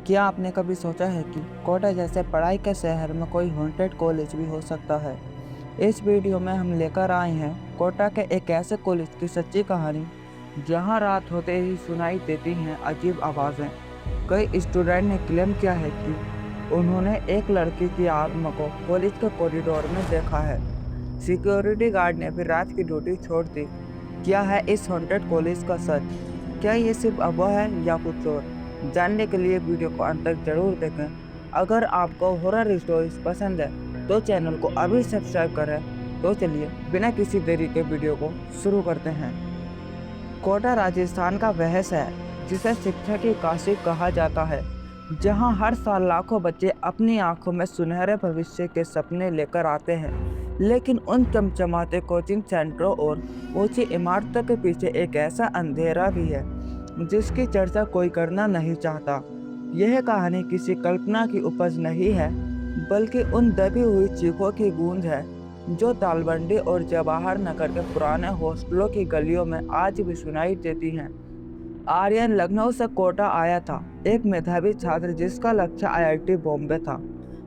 क्या आपने कभी सोचा है कि कोटा जैसे पढ़ाई के शहर में कोई हॉन्टेड कॉलेज भी हो सकता है? इस वीडियो में हम लेकर आए हैं कोटा के एक ऐसे कॉलेज की सच्ची कहानी, जहां रात होते ही सुनाई देती हैं अजीब आवाज़ें। कई स्टूडेंट ने क्लेम किया है कि उन्होंने एक लड़की की आत्मा को कॉलेज के कॉरिडोर में देखा है। सिक्योरिटी गार्ड ने भी रात की ड्यूटी छोड़ दी। क्या है इस हॉन्टेड कॉलेज का सच? क्या ये सिर्फ अफवाह है या कुछ और? जानने के लिए वीडियो को अंत तक जरूर देखें। अगर आपको हॉरर स्टोरीज पसंद है तो चैनल को अभी सब्सक्राइब करें। तो चलिए बिना किसी देरी के वीडियो को शुरू करते हैं। कोटा राजस्थान का वह शहर जिसे शिक्षा की काशी कहा जाता है, जहां हर साल लाखों बच्चे अपनी आंखों में सुनहरे भविष्य के सपने लेकर आते हैं। लेकिन उन चमचमाते कोचिंग सेंटरों और ऊंची इमारतों के पीछे एक ऐसा अंधेरा भी है जिसकी चर्चा कोई करना नहीं चाहता। यह कहानी किसी कल्पना की उपज नहीं है, बल्कि उन दबी हुई चीखों की गूंज है जो तालबंडी और जवाहर नगर के पुराने हॉस्टलों की गलियों में आज भी सुनाई देती हैं। आर्यन लखनऊ से कोटा आया था, एक मेधावी छात्र जिसका लक्ष्य आईआईटी बॉम्बे था।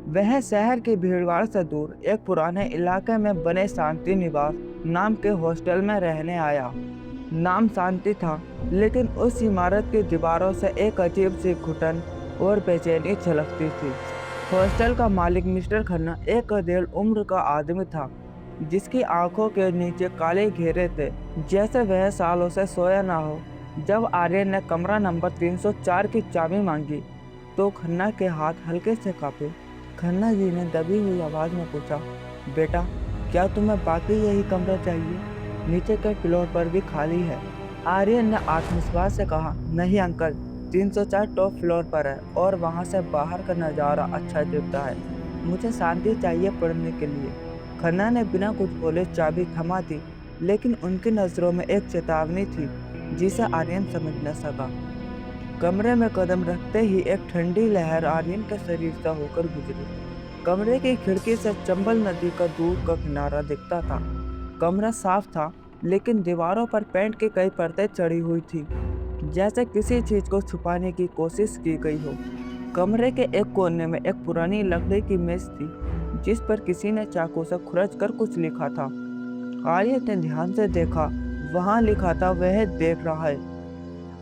वह शहर की भीड़भाड़ से दूर एक पुराने इलाके में बने शांति निवास नाम के हॉस्टल में रहने आया। नाम शांति था, लेकिन उस इमारत की दीवारों से एक अजीब सी घुटन और बेचैनी छलकती थी। हॉस्टल का मालिक मिस्टर खन्ना एक अधेड़ उम्र का आदमी था, जिसकी आंखों के नीचे काले घेरे थे, जैसे वह सालों से सोया ना हो। जब आर्यन ने कमरा नंबर 304 की चाबी मांगी, तो खन्ना के हाथ हल्के से कांपे। खन्ना जी ने दबी हुई आवाज में पूछा, बेटा, क्या तुम्हें बाकी यही कमरा चाहिए? नीचे के फ्लोर पर भी खाली है। आर्यन ने आत्मविश्वास से कहा, नहीं अंकल, 304 टॉप फ्लोर पर है और वहां से बाहर का नज़ारा अच्छा दिखता है। मुझे शांति चाहिए पढ़ने के लिए। खन्ना ने बिना कुछ बोले चाबी थमा दी, लेकिन उनकी नज़रों में एक चेतावनी थी जिसे आर्यन समझ न सका। कमरे में कदम रखते ही एक ठंडी लहर आर्यन के शरीर से होकर गुजरी। कमरे की खिड़की से चंबल नदी का दूर का किनारा दिखता था। कमरा साफ था, लेकिन दीवारों पर पेंट की कई परतें चढ़ी हुई थी, जैसे किसी चीज को छुपाने की कोशिश की गई हो। कमरे के एक कोने में एक पुरानी लकड़ी की मेज थी, जिस पर किसी ने चाकू से खुरच कर कुछ लिखा था। आर्यन ने ध्यान से देखा, वहां लिखा था, वह देख रहा है।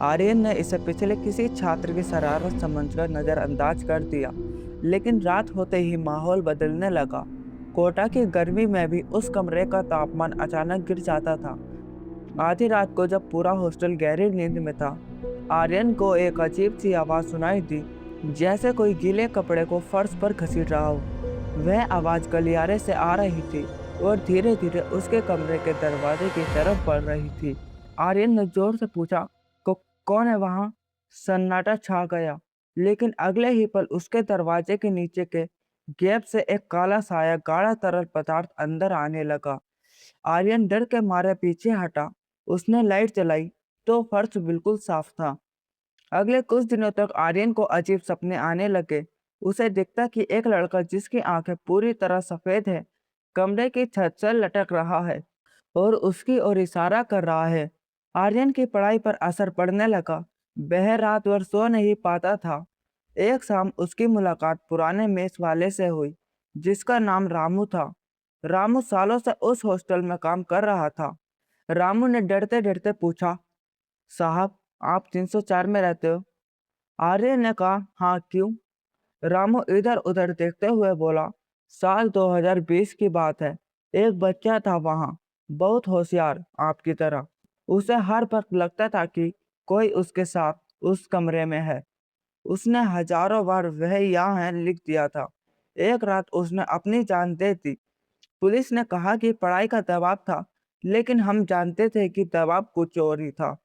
आर्यन ने इसे पिछले किसी छात्र की शरारत समझकर नजरअंदाज कर दिया, लेकिन रात होते ही माहौल बदलने लगा। कोटा की गर्मी में भी उस कमरे का तापमान अचानक गिर जाता था। आधी रात को जब पूरा हॉस्टल गहरी नींद में था, आर्यन को एक अजीब सी आवाज सुनाई दी, जैसे कोई गीले कपड़े को फर्श पर घसीट रहा हो। वह आवाज गलियारे से आ रही थी और धीरे धीरे उसके कमरे के दरवाजे की तरफ बढ़ रही थी। आर्यन ने जोर से पूछा, कौन है वहां? सन्नाटा छा गया, लेकिन अगले ही पल उसके दरवाजे के नीचे के गैप से एक काला साया गाढ़ा तरल पदार्थ अंदर आने लगा। आर्यन डर के मारे पीछे हटा। उसने लाइट जलाई तो फर्श बिल्कुल साफ था। अगले कुछ दिनों तक आर्यन को अजीब सपने आने लगे। उसे दिखता कि एक लड़का जिसकी आंखें पूरी तरह सफेद है, कमरे की छत से लटक रहा है और उसकी ओर इशारा कर रहा है। आर्यन की पढ़ाई पर असर पड़ने लगा। वह रात भर सो नहीं पाता था। एक शाम उसकी मुलाकात पुराने मेस वाले से हुई, जिसका नाम रामू था। रामू सालों से उस हॉस्टल में काम कर रहा था। रामू ने डरते डरते पूछा, साहब, आप 304 में रहते हो? आर्यन ने कहा, हाँ, क्यों? रामू इधर उधर देखते हुए बोला, साल 2020 की बात है। एक बच्चा था वहां, बहुत होशियार, आपकी तरह। उसे हर वक्त लगता था कि कोई उसके साथ उस कमरे में है। उसने हजारों बार वह यहाँ है लिख दिया था। एक रात उसने अपनी जान दे दी। पुलिस ने कहा कि पढ़ाई का दबाव था, लेकिन हम जानते थे कि दबाव कुछ और ही था।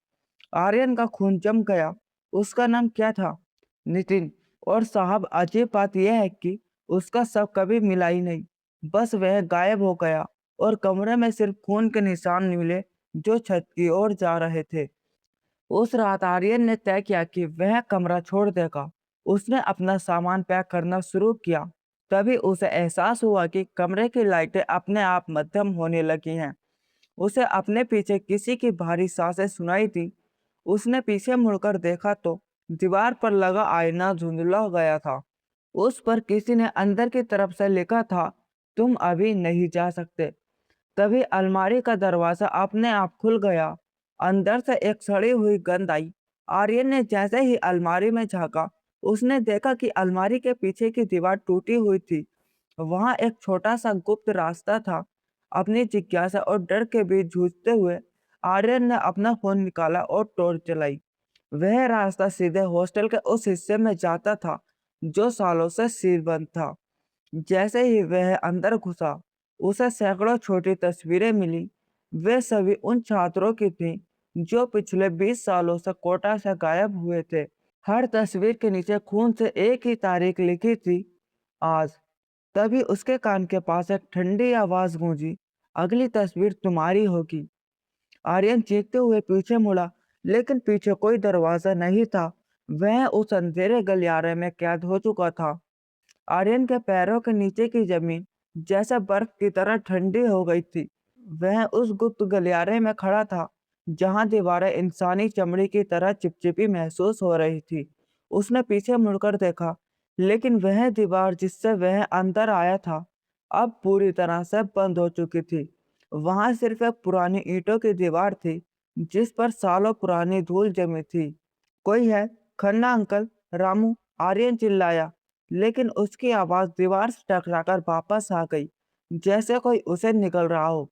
आर्यन का खून जम गया। उसका नाम क्या था? नितिन। और साहब, अजीब बात यह है कि उसका शव कभी मिला ही नहीं। बस वह गायब हो गया और कमरे में सिर्फ खून के निशान मिले जो छत की ओर जा रहे थे। उस रात आर्यन ने तय किया कि वह कमरा छोड़ देगा। उसने अपना सामान पैक करना शुरू किया। तभी उसे एहसास हुआ कि कमरे की लाइटें अपने आप मध्यम होने लगी हैं। उसे अपने पीछे किसी की भारी सांसें सुनाई दी। उसने पीछे मुड़कर देखा तो दीवार पर लगा आईना धुंधला हो गया था। उस पर किसी ने अंदर की तरफ से लिखा था, तुम अभी नहीं जा सकते। तभी अलमारी का दरवाजा अपने आप खुल गया। अंदर से एक सड़ी हुई गंध आई। आर्यन ने जैसे ही अलमारी में झांका, उसने देखा कि अलमारी के पीछे की दीवार टूटी हुई थी। वहां एक छोटा सा गुप्त रास्ता था। अपनी जिज्ञासा और डर के बीच जूझते हुए आर्यन ने अपना फोन निकाला और टॉर्च जलाई। वह रास्ता सीधे हॉस्टल के उस हिस्से में जाता था जो सालों से सील बंद था। जैसे ही वह अंदर घुसा, उसे सैकड़ों छोटी तस्वीरें मिली। वे सभी उन छात्रों की थीं जो पिछले 20 सालों से कोटा से गायब हुए थे। हर तस्वीर के नीचे खून से एक ही तारीख लिखी थी, आज। तभी उसके कान के पास एक ठंडी आवाज गूंजी, अगली तस्वीर तुम्हारी होगी। आर्यन चीखते हुए पीछे मुड़ा, लेकिन पीछे कोई दरवाजा नहीं था। वह उस अंधेरे गलियारे में कैद हो चुका था। आर्यन के पैरों के नीचे की जमीन जैसे बर्फ की तरह ठंडी हो गई थी। वह उस गुप्त गलियारे में खड़ा था, जहां दीवारें इंसानी चमड़ी की तरह चिपचिपी महसूस हो रही थी। उसने पीछे मुड़कर देखा, लेकिन वह दीवार जिससे वह अंदर आया था, अब पूरी तरह से बंद हो चुकी थी। वहां सिर्फ एक पुरानी ईंटों की दीवार थी, जिस पर सालों पुरानी धूल जमी थी। कोई है? खन्ना अंकल, रामू, आर्यन चिल्लाया, लेकिन उसकी आवाज दीवार से टकराकर वापस आ गई, जैसे कोई उसे निकल रहा हो।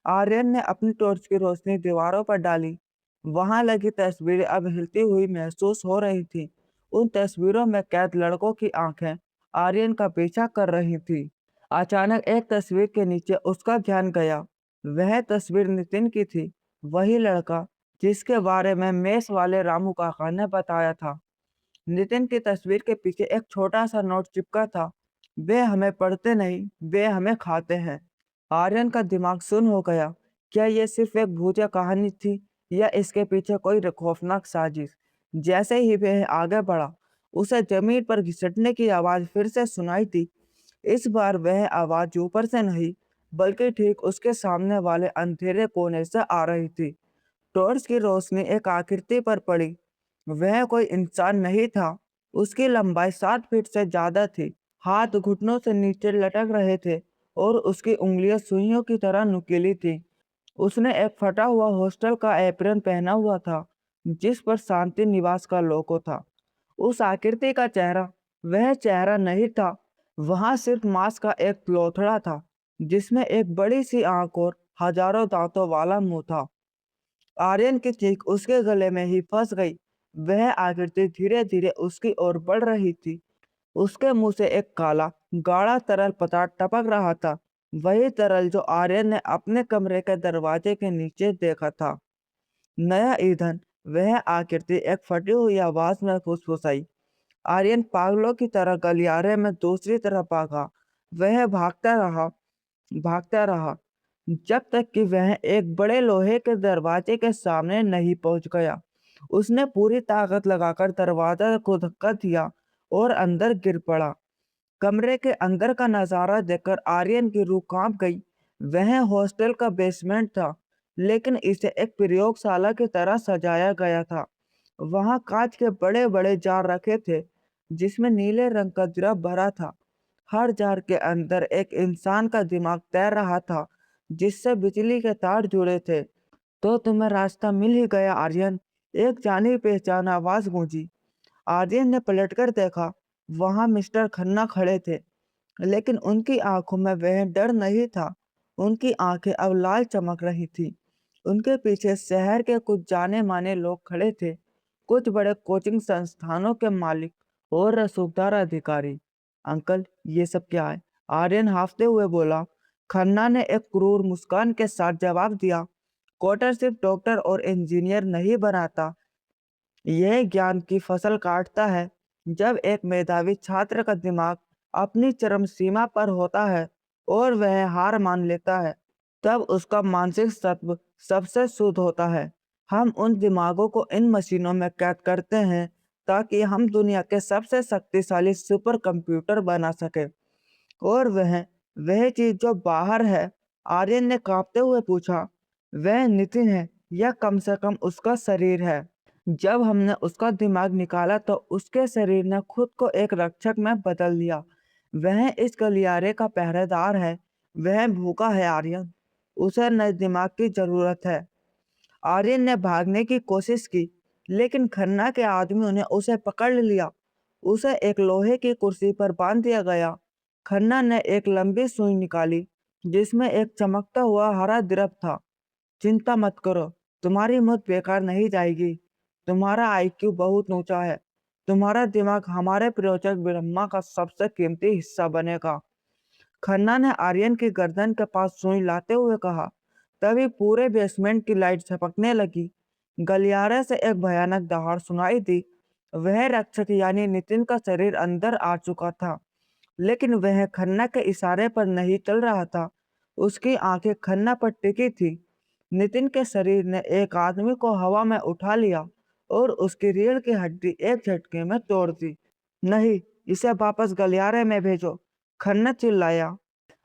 आर्यन ने अपनी टॉर्च की रोशनी दीवारों पर डाली। वहां लगी तस्वीरें अब हिलती हुई महसूस हो रही थी। उन तस्वीरों में कैद लड़कों की आंखें आर्यन का पीछा कर रही थी। अचानक एक तस्वीर के नीचे उसका ध्यान गया। वह तस्वीर नितिन की थी, वही लड़का जिसके बारे में मेस वाले रामू काका ने बताया था। नितिन की तस्वीर के पीछे एक छोटा सा नोट चिपका था, वे हमें पढ़ते नहीं, वे हमें खाते हैं। आर्यन का दिमाग सुन्न हो गया। क्या यह सिर्फ एक भूतिया कहानी थी या इसके पीछे कोई खौफनाक साजिश? जैसे ही वह आगे बढ़ा, उसे जमीन पर घिसटने की आवाज फिर से सुनाई दी। इस बार वह आवाज ऊपर से नहीं, बल्कि ठीक उसके सामने वाले अंधेरे कोने से आ रही थी। टॉर्च की रोशनी एक आकृति पर पड़ी। वह कोई इंसान नहीं था। उसकी लंबाई 7 फीट से ज्यादा थी। हाथ घुटनों से नीचे लटक रहे थे और उसकी उंगलियां सुइयों की तरह नुकीली थी। उसने एक फटा हुआ हॉस्टल का एप्रन पहना हुआ था, जिस पर शांति निवास का लोगो था। उस आकृति का चेहरा वह चेहरा नहीं था। वहां सिर्फ मांस का एक लोथड़ा था, जिसमें एक बड़ी सी आंख और हजारों दांतों वाला मुंह था। आर्यन की चीख उसके गले में ही फंस गई। वह आकृति धीरे धीरे उसकी ओर बढ़ रही थी। उसके मुंह से एक काला गाढ़ा तरल पदार्थ टपक रहा था, वही तरल जो आर्यन ने अपने कमरे के दरवाजे के नीचे देखा था। नया ईंधन। वह आकृति एक फटी हुई आवाज में फुसफुसाई। आर्यन पागलों की तरह गलियारे में दूसरी तरफ भागा। वह भागता रहा जब तक कि वह एक बड़े लोहे के दरवाजे के सामने नहीं पहुंच गया। उसने पूरी ताकत लगाकर दरवाजा को धक्का दिया और अंदर गिर पड़ा। कमरे के अंदर का नजारा देखकर आर्यन की रूह कांप गई। वह हॉस्टल का बेसमेंट था, लेकिन इसे एक प्रयोगशाला की तरह सजाया गया था। वहां कांच के बड़े बड़े जार रखे थे, जिसमें नीले रंग का द्रव भरा था। हर जार के अंदर एक इंसान का दिमाग तैर रहा था, जिससे बिजली के तार जुड़े थे। तो तुम्हें रास्ता मिल ही गया आर्यन, एक जानी पहचान आवाज गूंजी। आर्यन ने पलटकर देखा। वहां मिस्टर खन्ना खड़े थे, लेकिन उनकी आंखों में वह डर नहीं था। उनकी आंखें अब लाल चमक रही थी। उनके पीछे शहर के कुछ जाने माने लोग खड़े थे, कुछ बड़े कोचिंग संस्थानों के मालिक और रसूखदार अधिकारी। अंकल, ये सब क्या है? आर्यन हाफते हुए बोला। खन्ना ने एक क्रूर मुस्कान के साथ जवाब दिया, कोटर सिर्फ डॉक्टर और इंजीनियर नहीं बनाता, यह ज्ञान की फसल काटता है। जब एक मेधावी छात्र का दिमाग अपनी चरम सीमा पर होता है और वह हार मान लेता है, तब उसका मानसिक सत्व सबसे शुद्ध होता है। हम उन दिमागों को इन मशीनों में कैद करते हैं ताकि हम दुनिया के सबसे शक्तिशाली सुपर कंप्यूटर बना सके। और वह चीज जो बाहर है, आर्यन ने कांपते हुए पूछा, वह नितिन है या कम से कम उसका शरीर है? जब हमने उसका दिमाग निकाला तो उसके शरीर ने खुद को एक रक्षक में बदल लिया। वह इस गलियारे का पहरेदार है। वह भूखा है आर्यन। उसे नए दिमाग की जरूरत है। आर्यन ने भागने की कोशिश की, लेकिन खन्ना के आदमियों ने उसे पकड़ लिया। उसे एक लोहे की कुर्सी पर बांध दिया गया। खन्ना ने एक लंबी सुई निकाली, जिसमें एक चमकता हुआ हरा द्रव था। चिंता मत करो, तुम्हारी मौत बेकार नहीं जाएगी। तुम्हारा आईक्यू बहुत ऊंचा है। तुम्हारा दिमाग हमारे प्रोजेक्ट ब्रह्मा का सबसे कीमती हिस्सा बनेगा। खन्ना ने आर्यन की गर्दन के पास सुई लाते हुए कहा। तभी पूरे बेसमेंट की लाइट झपकने लगी। गलियारे से एक भयानक दहाड़ सुनाई दी। वह रक्षक यानी नितिन का शरीर अंदर आ चुका था, लेकिन वह खन्ना के इशारे पर नहीं चल रहा था। उसकी आंखें खन्ना पर टिकी थी। नितिन के शरीर ने एक आदमी को हवा में उठा लिया और उसकी रीढ़ की हड्डी एक झटके में तोड़ दी। नहीं, इसे वापस गलियारे में भेजो, खन्ना चिल्लाया।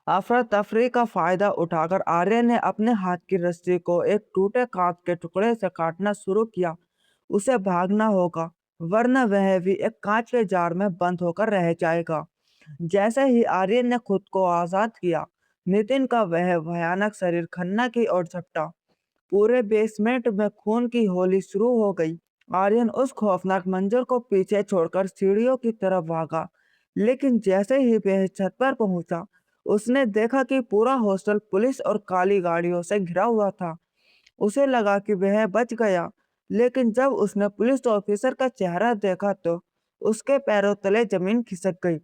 अफरा तफरी का फायदा उठाकर आर्य ने अपने हाथ की रस्सी को एक टूटे कांच के टुकड़े से काटना शुरू किया। उसे भागना होगा, वरना वह भी एक कांच के जार में बंद होकर रह जाएगा। जैसे ही आर्यन ने खुद को आजाद किया, नितिन का वह भयानक शरीर खन्ना की ओर झपटा। पूरे बेसमेंट में खून की होली शुरू हो गई। आर्यन उस खौफनाक मंजर को पीछे छोड़कर सीढ़ियों की तरफ भागा, लेकिन जैसे ही वह छत पर पहुंचा, उसने देखा कि पूरा हॉस्टल पुलिस और काली गाड़ियों से घिरा हुआ था। उसे लगा कि वह बच गया, लेकिन जब उसने पुलिस ऑफिसर का चेहरा देखा तो उसके पैरों तले जमीन खिसक गई।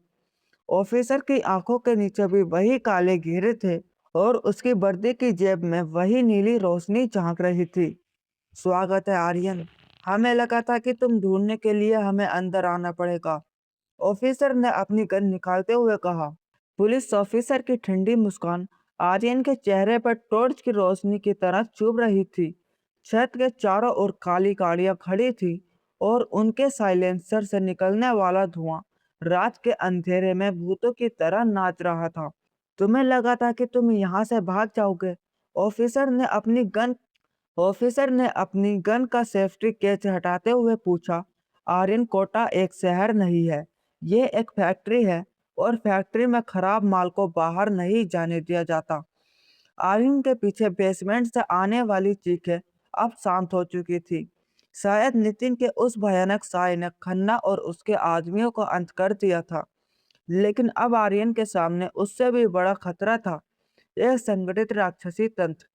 ऑफिसर की आंखों के नीचे भी वही काले घेरे थे और उसकी वर्दी की जेब में वही नीली रोशनी झांक रही थी। स्वागत है आर्यन। हमें लगा था कि तुम ढूंढने के लिए हमें अंदर आना पड़ेगा, ऑफिसर ने अपनी गन निकालते हुए कहा। पुलिस ऑफिसर की ठंडी मुस्कान आर्यन के चेहरे पर टॉर्च की रोशनी की तरह चुभ रही थी। छत के चारों ओर काली गाड़ियां खड़ी थी और उनके साइलेंसर से निकलने वाला धुआं रात के अंधेरे में भूतों की तरह नाच रहा था। तुम्हें लगा था कि तुम यहाँ से भाग जाओगे, ऑफिसर ने अपनी गन ऑफिसर ने अपनी गन का सेफ्टी केस हटाते हुए पूछा। आर्यन कोटा एक शहर नहीं है, ये एक फैक्ट्री है और फैक्ट्री में खराब माल को बाहर नहीं जाने दिया जाता। आर्यन के पीछे बेसमेंट से आने वाली चीखें अब शांत हो चुकी थी। शायद नितिन के उस भयानक साय ने खन्ना और उसके आदमियों को अंत कर दिया था, लेकिन अब आर्यन के सामने उससे भी बड़ा खतरा था, एक संगठित राक्षसी तंत्र।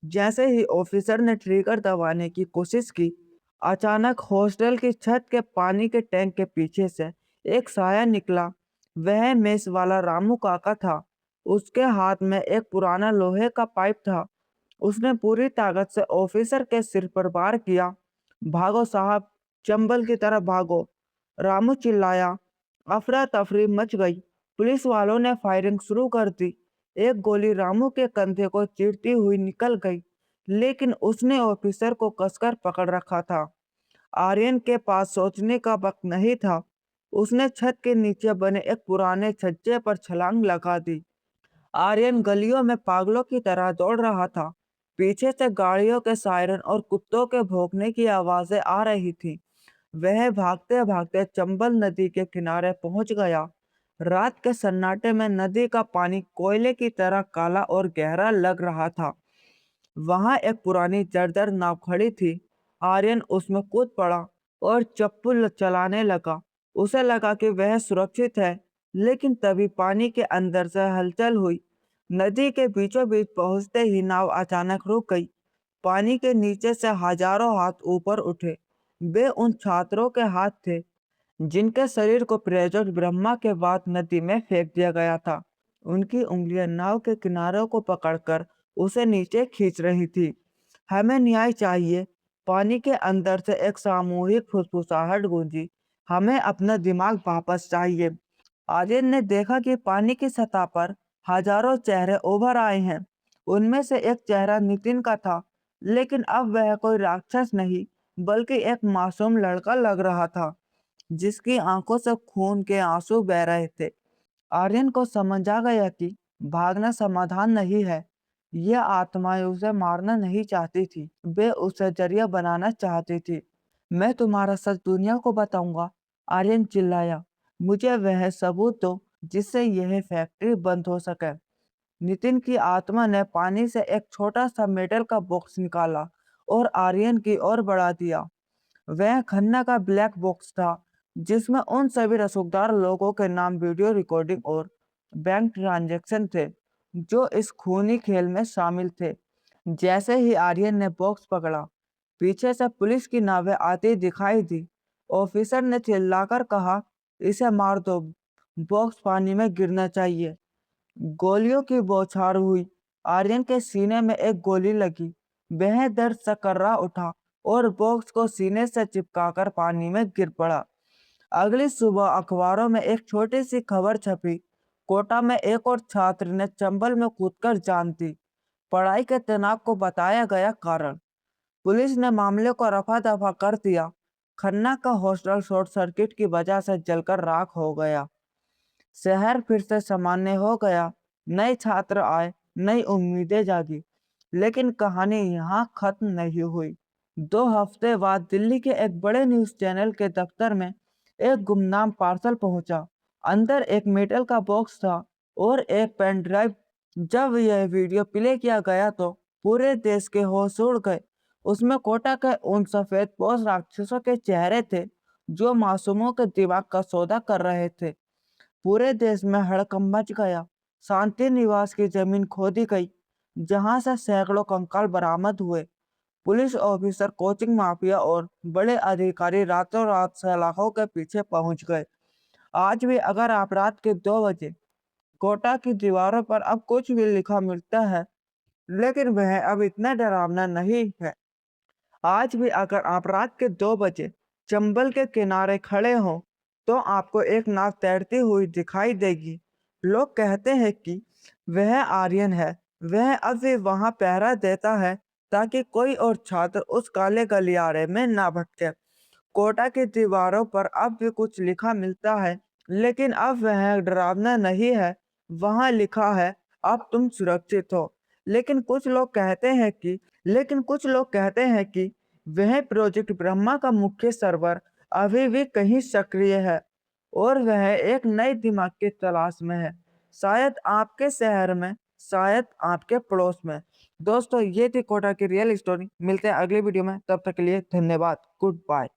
जैसे ही ऑफिसर ने ट्रिगर दबाने की कोशिश की, अचानक हॉस्टल की छत के पानी के टैंक के पीछे से एक साया निकला। वह मेस वाला रामू काका था। उसके हाथ में एक पुराना लोहे का पाइप था। उसने पूरी ताकत से ऑफिसर के सिर पर वार किया। भागो साहब, चंबल की तरफ भागो, रामू चिल्लाया। अफरा तफरी मच गई। पुलिस वालों ने फायरिंग शुरू कर दी। एक गोली रामू के कंधे को चीरती हुई निकल गई, लेकिन उसने ऑफिसर को कसकर पकड़ रखा था। आर्यन के पास सोचने का वक्त नहीं था। उसने छत के नीचे बने एक पुराने छज्जे पर छलांग लगा दी। आर्यन गलियों में पागलों की तरह दौड़ रहा था। पीछे से गाड़ियों के सायरन और कुत्तों के भौंकने की आवाजें आ रही थी। वह भागते भागते चंबल नदी के किनारे पहुंच गया। रात के सन्नाटे में नदी का पानी कोयले की तरह काला और गहरा लग रहा था। वहां एक पुरानी जर्जर नाव खड़ी थी। आर्यन उसमें कूद पड़ा और चप्पू चलाने लगा। उसे लगा कि वह सुरक्षित है, लेकिन तभी पानी के अंदर से हलचल हुई। नदी के बीचों बीच पहुंचते ही नाव अचानक रुक गई। पानी के नीचे से हजारों हाथ ऊपर उठे। वे उन छात्रों के हाथ थे जिनके शरीर को प्रेजर ब्रह्मा के बाद नदी में फेंक दिया गया था। उनकी उंगलियां नाव के किनारों को पकड़कर उसे नीचे खींच रही थी। हमें न्याय चाहिए, पानी के अंदर से एक सामूहिक फुसफुसाहट गूंजी। हमें अपना दिमाग वापस चाहिए। आर्यन ने देखा कि पानी की सतह पर हजारों चेहरे उभर आए हैं। उनमें से एक चेहरा नितिन का था, लेकिन अब वह कोई राक्षस नहीं, बल्कि एक मासूम लड़का लग रहा था, जिसकी आंखों से खून के आंसू बह रहे थे। आर्यन को समझ आ गया कि भागना समाधान नहीं है। यह आत्माएं उसे मारना नहीं चाहती थी, वे उसे जरिया बनाना चाहती थी। मैं तुम्हारा सच दुनिया को बताऊंगा, आर्यन चिल्लाया। मुझे वह सबूत दो जिससे यह फैक्ट्री बंद हो सके। नितिन की आत्मा ने पानी से एक छोटा सा मेटल का बॉक्स निकाला और आर्यन की ओर बढ़ा दिया। वह खन्ना का ब्लैक बॉक्स था जिसमें उन सभी रसूखदार लोगों के नाम, वीडियो रिकॉर्डिंग और बैंक ट्रांजैक्शन थे जो इस खूनी खेल में शामिल थे। जैसे ही आर्यन ने बॉक्स पकड़ा, पीछे से पुलिस की नावें आती दिखाई दी। ऑफिसर ने चिल्लाकर कहा, इसे मार दो, बॉक्स पानी में गिरना चाहिए। गोलियों की बौछार हुई। आर्यन के सीने में एक गोली लगी। वह दर्द से कर्रा उठा और बॉक्स को सीने से चिपकाकर पानी में गिर पड़ा। अगली सुबह अखबारों में एक छोटी सी खबर छपी। कोटा में एक और छात्र ने चंबल में कूदकर जान दी। पढ़ाई के तनाव को बताया गया कारण। पुलिस ने मामले को रफा दफा कर दिया। खन्ना का हॉस्टल शॉर्ट सर्किट की वजह से जलकर राख हो गया। शहर फिर से सामान्य हो गया। नए छात्र आए, नई उम्मीदें जागी। लेकिन कहानी यहाँ खत्म नहीं हुई। 2 हफ्ते बाद दिल्ली के एक बड़े न्यूज चैनल के दफ्तर में एक गुमनाम पार्सल पहुंचा। अंदर एक मेटल का बॉक्स था और एक पेन ड्राइव। जब यह वीडियो प्ले किया गया तो पूरे देश के होश उड़ गए। उसमें कोटा के उन सफेद पोश राक्षसों के चेहरे थे जो मासूमों के दिमाग का सौदा कर रहे थे। पूरे देश में हड़कंप मच गया। शांति निवास की जमीन खोदी गई, जहां से सैकड़ों कंकाल बरामद हुए। पुलिस ऑफिसर, कोचिंग माफिया और बड़े अधिकारी रातों रात सलाखों के पीछे पहुंच गए। आज भी अगर आप रात के 2 बजे कोटा की दीवारों पर अब कुछ भी लिखा मिलता है, लेकिन वह अब इतना डरावना नहीं है। आज भी अगर आप रात के 2 बजे चंबल के किनारे खड़े हो तो आपको एक नाव तैरती हुई दिखाई देगी। लोग कहते हैं कि वह आर्यन है। वह अब भी वहां पहरा देता है ताकि कोई और छात्र उस काले गलियारे में ना भटके। कोटा की दीवारों पर अब भी कुछ लिखा मिलता है, लेकिन अब वह डरावना नहीं है। वहां लिखा है, अब तुम सुरक्षित हो। लेकिन कुछ लोग कहते हैं कि लेकिन कुछ लोग कहते हैं कि वह प्रोजेक्ट ब्रह्मा का मुख्य सर्वर अभी भी कहीं सक्रिय है और वह एक नए दिमाग की तलाश में है। शायद आपके शहर में, शायद आपके पड़ोस में। दोस्तों, ये थी कोटा की रियल स्टोरी। मिलते हैं अगली वीडियो में, तब तक के लिए धन्यवाद। Good bye.